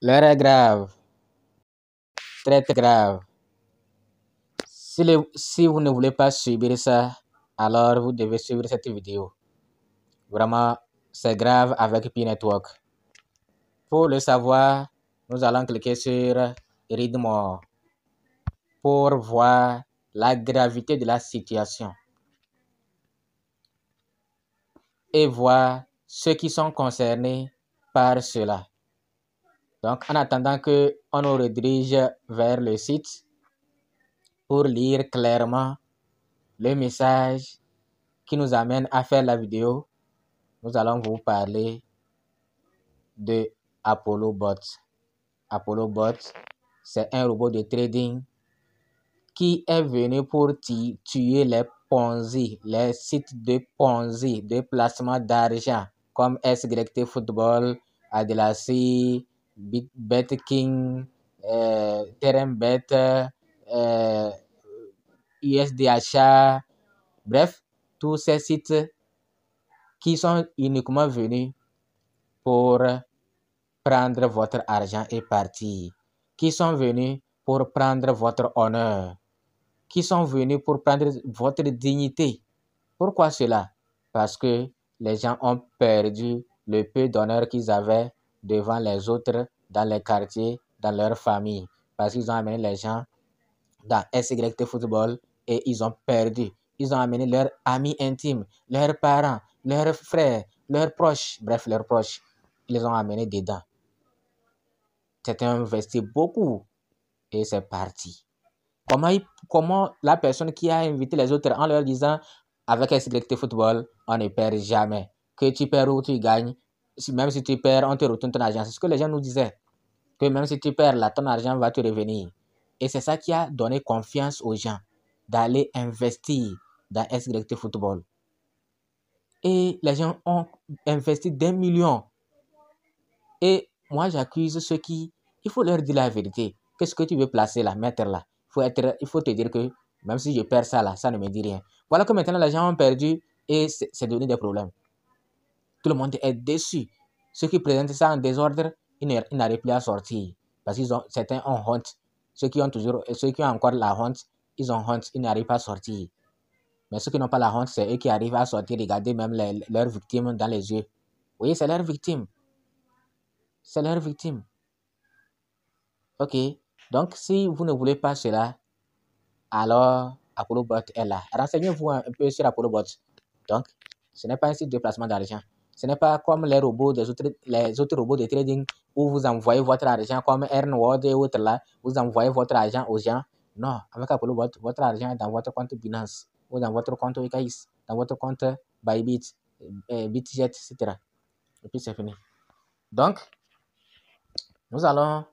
L'heure est grave, très très grave. Si vous ne voulez pas subir ça, alors vous devez suivre cette vidéo. Vraiment, c'est grave avec P-Network. Pour le savoir, nous allons cliquer sur Read More pour voir la gravité de la situation et voir ceux qui sont concernés par cela. Donc, en attendant qu'on nous redirige vers le site pour lire clairement le message qui nous amène à faire la vidéo, nous allons vous parler de Apollo Bot. Apollo Bot, c'est un robot de trading qui est venu pour tuer les Ponzi, les sites de Ponzi, de placement d'argent, comme SYT Football, Adelacy, BetKing, TerrainBet, USDHA, bref, tous ces sites qui sont uniquement venus pour prendre votre argent et partir, qui sont venus pour prendre votre honneur, qui sont venus pour prendre votre dignité. Pourquoi cela? Parce que les gens ont perdu le peu d'honneur qu'ils avaient devant les autres dans les quartiers, dans leur famille. Parce qu'ils ont amené les gens dans SYT Football et ils ont perdu. Ils ont amené leurs amis intimes, leurs parents, leurs frères, leurs proches, bref, leurs proches. Ils les ont amenés dedans. C'était investi beaucoup et c'est parti. Comment la personne qui a invité les autres en leur disant avec SYT Football, on ne perd jamais. Que tu perds ou tu gagnes, même si tu perds, on te retourne ton argent. C'est ce que les gens nous disaient. Que même si tu perds là, ton argent va te revenir. Et c'est ça qui a donné confiance aux gens d'aller investir dans SYT Football. Et les gens ont investi des millions. Et moi, j'accuse ceux qui... Il faut leur dire la vérité. Qu'est-ce que tu veux placer là, mettre là? Il faut te dire que même si je perds ça là, ça ne me dit rien. Voilà que maintenant les gens ont perdu et c'est devenu des problèmes. Tout le monde est déçu. Ceux qui présentent ça en désordre, ils n'arrivent plus à sortir. Parce que certains ont honte. Ceux qui ont encore la honte, ils ont honte, ils n'arrivent pas à sortir. Mais ceux qui n'ont pas la honte, c'est eux qui arrivent à sortir, regarder même leurs victimes dans les yeux. Vous voyez, c'est leur victime. C'est leur victime. Ok. Donc, si vous ne voulez pas cela, alors Apollo Bot est là. Renseignez-vous un peu sur Apollo Bot. Donc, ce n'est pas un site de placement d'argent. Ce n'est pas comme les autres robots de trading où vous envoyez votre argent comme Earnword et autres là. Vous envoyez votre argent aux gens. Non, avec Apollo Bot, votre argent est dans votre compte Binance ou dans votre compte OKX, dans votre compte Bybit, BitGet, etc. Et puis c'est fini. Donc, nous allons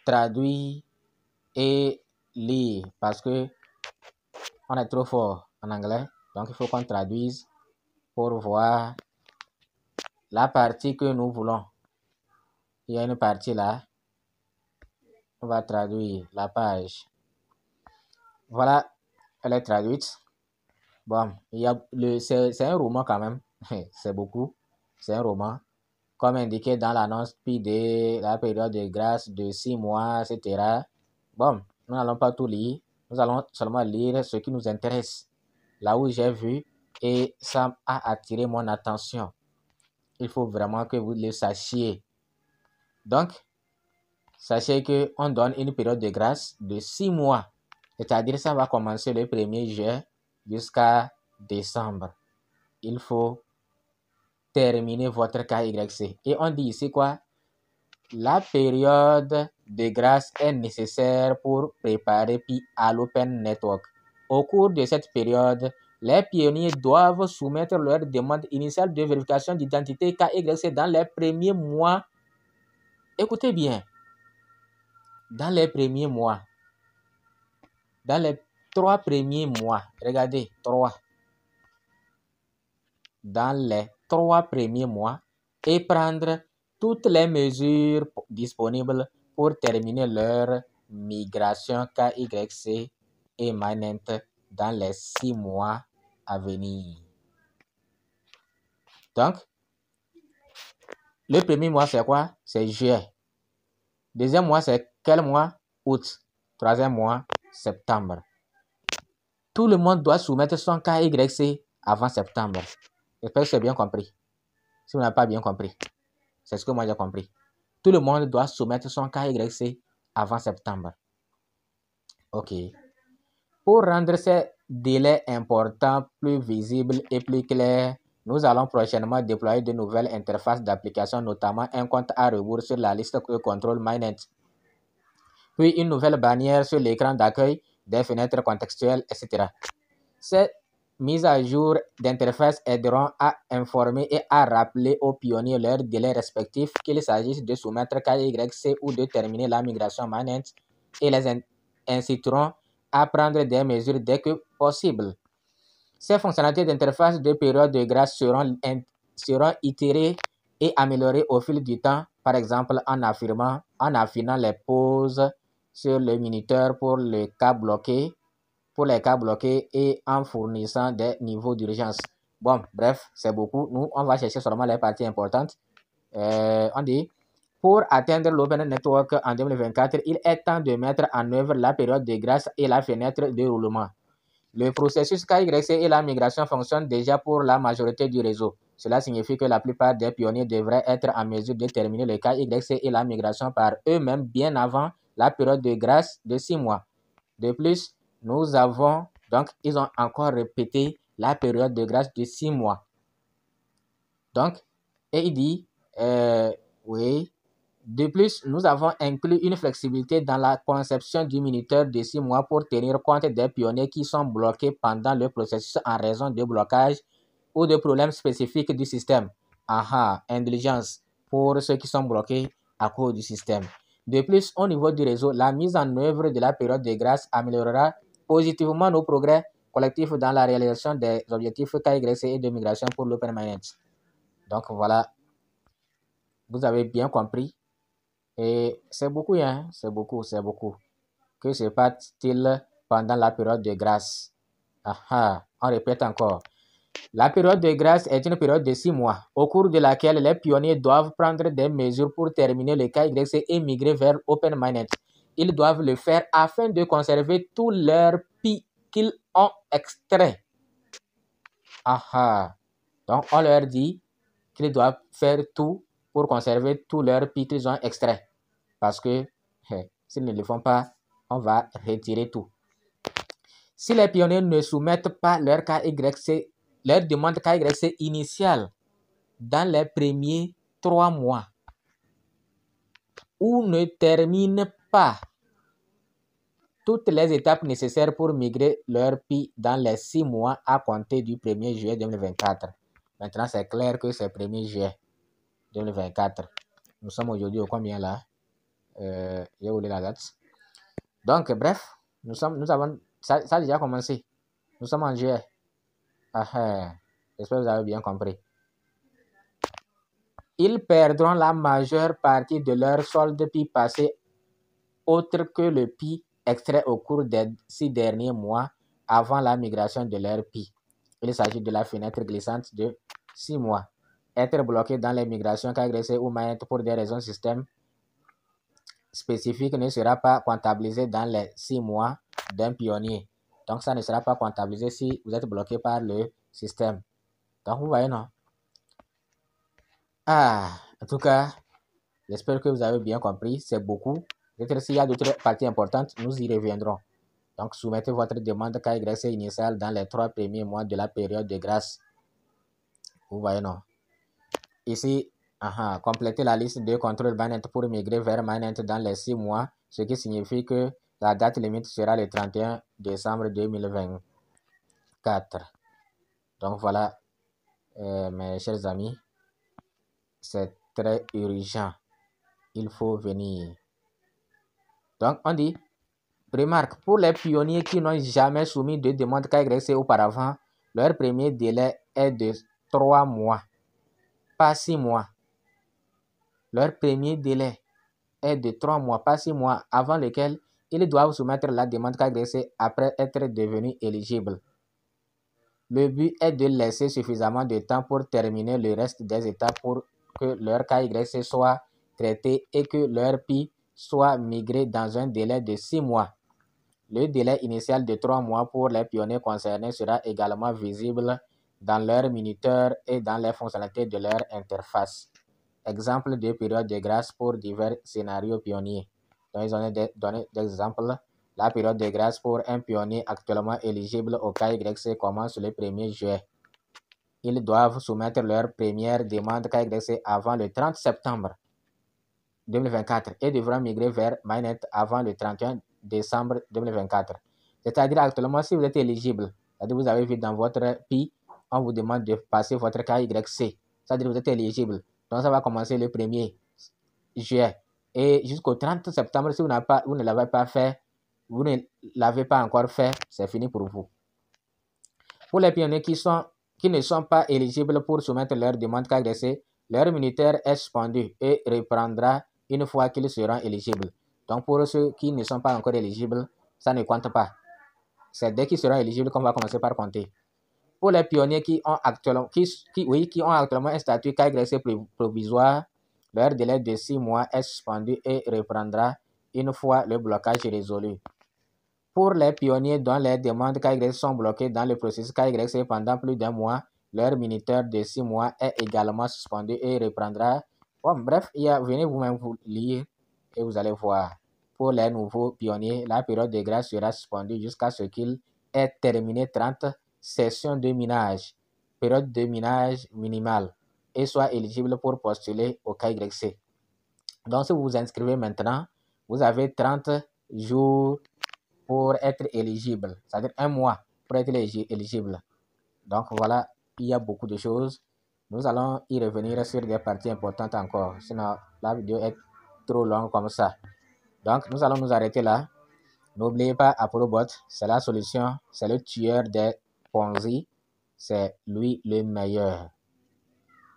traduire et lire parce que on est trop fort en anglais. Donc, il faut qu'on traduise pour voir la partie que nous voulons. Il y a une partie là. On va traduire la page. Voilà, elle est traduite. Bon, c'est un roman quand même. C'est beaucoup. C'est un roman. Comme indiqué dans l'annonce, puis de la période de grâce de 6 mois, etc. Bon, nous n'allons pas tout lire. Nous allons seulement lire ce qui nous intéresse. Là où j'ai vu et ça a attiré mon attention. Il faut vraiment que vous le sachiez. Donc, sachez qu'on donne une période de grâce de 6 mois. C'est-à-dire ça va commencer le 1er juillet jusqu'à décembre. Il faut terminer votre KYC. Et on dit ici quoi? La période de grâce est nécessaire pour préparer puis à l'Open Network. Au cours de cette période, les pionniers doivent soumettre leur demande initiale de vérification d'identité KYC dans les premiers mois. Écoutez bien. Dans les premiers mois. Dans les 3 premiers mois. Regardez, 3. Dans les 3 premiers mois. Et prendre toutes les mesures disponibles pour terminer leur migration KYC et Mainnet dans les 6 mois à venir. Donc, le premier mois, c'est quoi? C'est juillet. Deuxième mois, c'est quel mois? Août. Troisième mois, septembre. Tout le monde doit soumettre son KYC avant septembre. J'espère que c'est bien compris. Si vous n'avez pas bien compris, c'est ce que moi j'ai compris. Tout le monde doit soumettre son KYC avant septembre. OK. Pour rendre ces délais importants plus visibles et plus clairs, nous allons prochainement déployer de nouvelles interfaces d'application, notamment un compte à rebours sur la liste que contrôle MyNet. Puis une nouvelle bannière sur l'écran d'accueil, des fenêtres contextuelles, etc. Ces mises à jour d'interface aideront à informer et à rappeler aux pionniers leurs délais respectifs, qu'il s'agisse de soumettre KYC ou de terminer la migration MyNet, et les inciteront à prendre des mesures dès que possible. Ces fonctionnalités d'interface de période de grâce seront itérées et améliorées au fil du temps, par exemple en affinant les pauses sur le minuteur pour les cas bloqués et en fournissant des niveaux d'urgence. Bon, bref, c'est beaucoup. Nous, on va chercher seulement les parties importantes. On dit, pour atteindre l'Open Network en 2024, il est temps de mettre en œuvre la période de grâce et la fenêtre de roulement. Le processus KYC et la migration fonctionnent déjà pour la majorité du réseau. Cela signifie que la plupart des pionniers devraient être en mesure de terminer le KYC et la migration par eux-mêmes bien avant la période de grâce de 6 mois. De plus, ils ont encore répété la période de grâce de 6 mois. Donc, et il dit, oui. De plus, nous avons inclus une flexibilité dans la conception du minuteur de 6 mois pour tenir compte des pionniers qui sont bloqués pendant le processus en raison de blocage ou de problèmes spécifiques du système. Indulgence pour ceux qui sont bloqués à cause du système. De plus, au niveau du réseau, la mise en œuvre de la période de grâce améliorera positivement nos progrès collectifs dans la réalisation des objectifs KYC et de migration pour l'Open MyNet. Donc voilà, vous avez bien compris. Et c'est beaucoup, hein, c'est beaucoup. Que se passe-t-il pendant la période de grâce? On répète encore. La période de grâce est une période de 6 mois, au cours de laquelle les pionniers doivent prendre des mesures pour terminer le KYC et migrer vers Open MyNet. Ils doivent le faire afin de conserver tous leurs PI qu'ils ont extraits. Donc, on leur dit qu'ils doivent faire tout pour conserver tous leurs PI qu'ils ont extraits. Parce que s'ils ne le font pas, on va retirer tout. Si les pionniers ne soumettent pas leur demande KYC initiale dans les premiers 3 mois ou ne terminent pas toutes les étapes nécessaires pour migrer leur PI dans les 6 mois à compter du 1er juillet 2024. Maintenant, c'est clair que c'est 1er juillet 2024. Nous sommes aujourd'hui au combien là? J'ai oublié la date. Donc, bref, ça a déjà commencé. Nous sommes en juillet. J'espère que vous avez bien compris. Ils perdront la majeure partie de leur solde PI passé, autre que le PI extrait au cours des 6 derniers mois avant la migration de leur PI. Il s'agit de la fenêtre glissante de 6 mois. Être bloqué dans les migrations KYC ou MyNet pour des raisons système spécifique ne sera pas comptabilisé dans les 6 mois d'un pionnier. Donc, ça ne sera pas comptabilisé si vous êtes bloqué par le système. Donc, vous voyez, non? En tout cas, j'espère que vous avez bien compris. C'est beaucoup. Peut-être s'il y a d'autres parties importantes, nous y reviendrons. Donc, soumettez votre demande KYC initiale dans les 3 premiers mois de la période de grâce. Vous voyez, non? Ici, complétez la liste de contrôle MyNet pour migrer vers MyNet dans les 6 mois, ce qui signifie que la date limite sera le 31 décembre 2024. Donc voilà, mes chers amis, c'est très urgent. Il faut venir. Donc on dit, remarque, pour les pionniers qui n'ont jamais soumis de demande KYC auparavant, leur premier délai est de 3 mois, pas 6 mois. Leur premier délai est de 3 mois, pas 6 mois, avant lequel ils doivent soumettre la demande KYC après être devenus éligibles. Le but est de laisser suffisamment de temps pour terminer le reste des étapes pour que leur KYC soit traité et que leur PI soit migré dans un délai de 6 mois. Le délai initial de 3 mois pour les pionniers concernés sera également visible dans leur minuteur et dans les fonctionnalités de leur interface. Exemple de période de grâce pour divers scénarios pionniers. Donc, ils ont donné des exemples. La période de grâce pour un pionnier actuellement éligible au KYC commence le 1er juillet. Ils doivent soumettre leur première demande KYC avant le 30 septembre 2024 et devront migrer vers Mainnet avant le 31 décembre 2024. C'est-à-dire actuellement, si vous êtes éligible, c'est-à-dire vous avez vu dans votre PI, on vous demande de passer votre KYC. C'est-à-dire que vous êtes éligible. Donc ça va commencer le 1er juillet. Et jusqu'au 30 septembre, si vous ne l'avez pas fait, vous ne l'avez pas encore fait, c'est fini pour vous. Pour les pionniers qui ne sont pas éligibles pour soumettre leur demande KYC, leur minuteur est suspendu et reprendra une fois qu'ils seront éligibles. Donc pour ceux qui ne sont pas encore éligibles, ça ne compte pas. C'est dès qu'ils seront éligibles qu'on va commencer par compter. Pour les pionniers qui ont actuellement un statut KYC provisoire, leur délai de 6 mois est suspendu et reprendra une fois le blocage résolu. Pour les pionniers dont les demandes KYC sont bloquées dans le processus KYC pendant plus d'un mois, leur minuteur de 6 mois est également suspendu et reprendra. Bon, bref, venez vous-même vous lire et vous allez voir. Pour les nouveaux pionniers, la période de grâce sera suspendue jusqu'à ce qu'il ait terminé 30 sessions de minage, période de minage minimale, et soit éligible pour postuler au KYC. Donc, si vous vous inscrivez maintenant, vous avez 30 jours pour être éligible, c'est-à-dire un mois pour être éligible. Donc voilà, il y a beaucoup de choses. Nous allons y revenir sur des parties importantes encore, sinon la vidéo est trop longue comme ça. Donc nous allons nous arrêter là. N'oubliez pas, ApolloBot, c'est la solution, c'est le tueur des Ponzi, c'est lui le meilleur.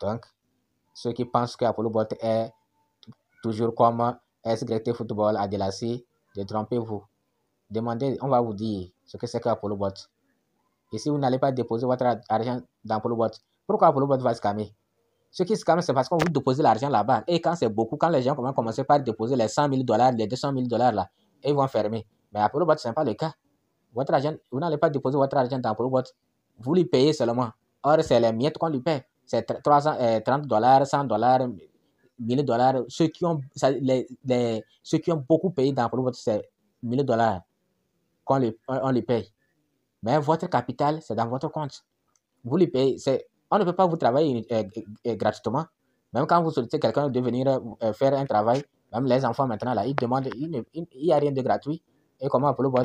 Donc ceux qui pensent que ApolloBot est toujours comme SGT Football à Delassie, détrompez-vous. Demandez, on va vous dire ce que c'est qu'ApolloBot. Et si vous n'allez pas déposer votre argent dans ApolloBot, pourquoi ApolloBot va scammer? Ce qui scam, c'est parce qu'on vous dépose l'argent là-bas. Et quand c'est beaucoup, quand les gens vont commencer par déposer les 100 000 $, les 200 000 $ là, ils vont fermer. Mais ApolloBot, ce n'est pas le cas. Votre argent, vous n'allez pas déposer votre argent dans ApolloBot. Vous lui payez seulement. Or, c'est les miettes qu'on lui paye. C'est 30 $, 100 $, 1000 $. Ceux qui ont beaucoup payé dans ApolloBot, c'est 1000 $ on les paye. Mais votre capital, c'est dans votre compte. Vous les payez. On ne peut pas vous travailler gratuitement. Même quand vous sollicitez quelqu'un de venir faire un travail, même les enfants maintenant, là, ils demandent, il n'y a rien de gratuit. Et comment ApolloBot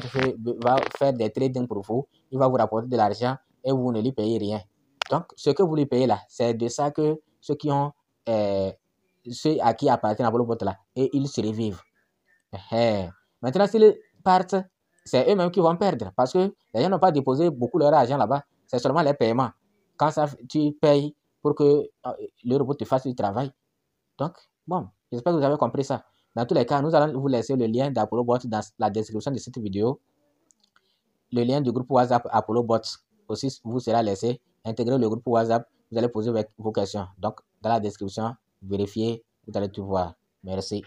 va faire des trading pour vous, il va vous rapporter de l'argent et vous ne lui payez rien. Donc, ce que vous lui payez là, c'est de ça que ceux à qui appartient ApolloBot là, et ils survivent. Maintenant, s'ils partent, c'est eux-mêmes qui vont perdre parce que les gens n'ont pas déposé beaucoup leur argent là-bas. C'est seulement les paiements. Quand ça, tu payes pour que le robot te fasse du travail. Donc, bon, j'espère que vous avez compris ça. Dans tous les cas, nous allons vous laisser le lien d'ApolloBot dans la description de cette vidéo. Le lien du groupe WhatsApp ApolloBot aussi vous sera laissé. Intégrez le groupe WhatsApp, vous allez poser vos questions. Donc, dans la description, vérifiez, vous allez tout voir. Merci.